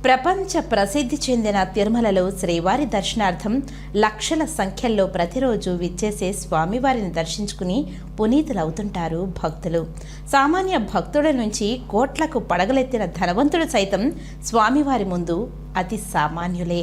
ప్రపంచ ప్రసిద్ధి చెందిన తిరుమలలో శ్రీవారి దర్శనార్థం లక్షల సంఖ్యల్లో ప్రతిరోజు విచ్చేసే స్వామివారిని దర్శించుకుని పునీతులవుతుంటారు భక్తులు. సామాన్య భక్తుల నుంచి కోట్లకు పడగలెత్తిన ధనవంతుడు సైతం స్వామివారి ముందు అతి సామాన్యులే.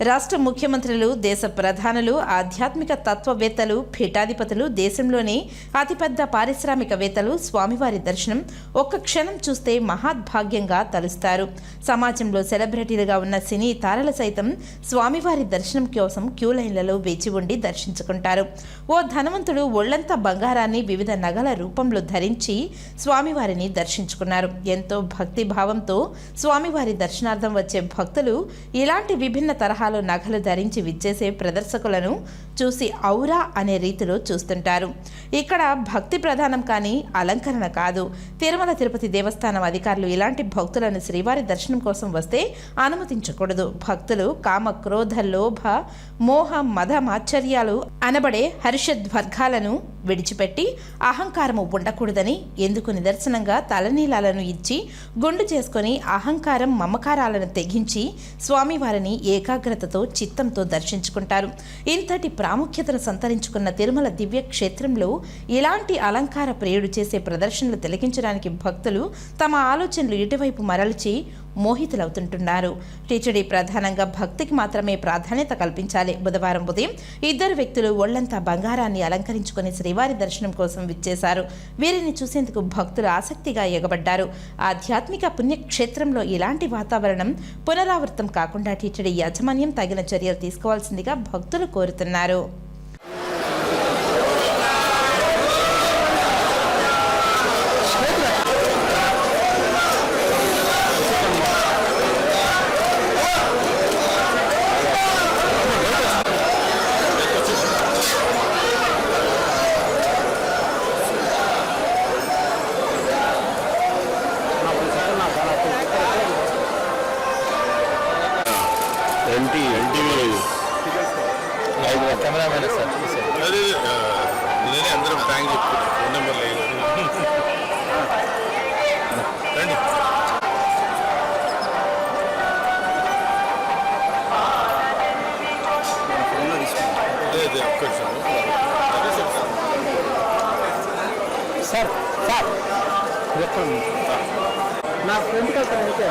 రాష్ట్ర ముఖ్యమంత్రులు, దేశ ప్రధానులు, ఆధ్యాత్మిక తత్వవేత్తలు, పీఠాధిపతులు, దేశంలోని అతిపెద్ద పారిశ్రామికవేత్తలు స్వామివారి దర్శనం ఒక్క క్షణం చూస్తే మహాద్భాగ్యంగా తలుస్తారు. సమాజంలో సెలబ్రిటీలుగా ఉన్న సినీ తారలు సైతం స్వామివారి దర్శనం కోసం క్యూ లైన్లలో వేచి ఉండి దర్శించుకుంటారు. ఓ ధనవంతుడు ఒళ్లంతా బంగారాన్ని వివిధ నగల రూపంలో ధరించి స్వామివారిని దర్శించుకున్నారు. ఎంతో భక్తి భావంతో స్వామివారి దర్శనార్థం వచ్చే భక్తులు ఇలాంటి విభిన్న తరహా నగలు ధరించి విచ్చేసే ప్రదర్శకులను చూసి ఔరా అనే రీతిలో చూస్తుంటారు. ఇక్కడ భక్తి ప్రధానం కానీ అలంకరణ కాదు. తిరుమల తిరుపతి దేవస్థానం అధికారులు ఇలాంటి భక్తులను శ్రీవారి దర్శనం కోసం వస్తే అనుమతించకూడదు. భక్తులు కామ, క్రోధ, లోభ, మోహ, మద, మాశ్చర్యాలు అనబడే హర్షద్వర్గాలను విడిచిపెట్టి అహంకారము ఉండకూడదని, ఎందుకు నిదర్శనంగా తలనీలాలను ఇచ్చి గుండు చేసుకొని అహంకారం, మమకారాలను తెగించి స్వామివారిని ఏకాగ్రతతో చిత్తంతో దర్శించుకుంటారు. ఇంతటి ప్రాముఖ్యతను సంతరించుకున్న తిరుమల దివ్య క్షేత్రంలో ఇలాంటి అలంకార ప్రియుడు చేసే ప్రదర్శనలు తిలకించడానికి భక్తులు తమ ఆలోచనలు ఇటువైపు మరల్చి మోహితులవుతుంటున్నారు. టీటీడీ ప్రధానంగా భక్తికి మాత్రమే ప్రాధాన్యత కల్పించాలి. బుధవారం ఉదయం ఇద్దరు వ్యక్తులు ఒళ్లంతా బంగారాన్ని అలంకరించుకుని శ్రీవారి దర్శనం కోసం విచ్చేశారు. వీరిని చూసేందుకు భక్తులు ఆసక్తిగా ఎగబడ్డారు. ఆధ్యాత్మిక పుణ్యక్షేత్రంలో ఇలాంటి వాతావరణం పునరావృతం కాకుండా టీటీడీ యాజమాన్యం తగిన చర్యలు తీసుకోవాల్సిందిగా భక్తులు కోరుతున్నారు. కెమెరామెన్ సార్ నేనే అందరం థ్యాంక్ చెప్తున్నాను. ఫోన్ నెంబర్ లేదు రండి. లేదు ఒక్క సార్ నా ఫ్రెండ్ అయితే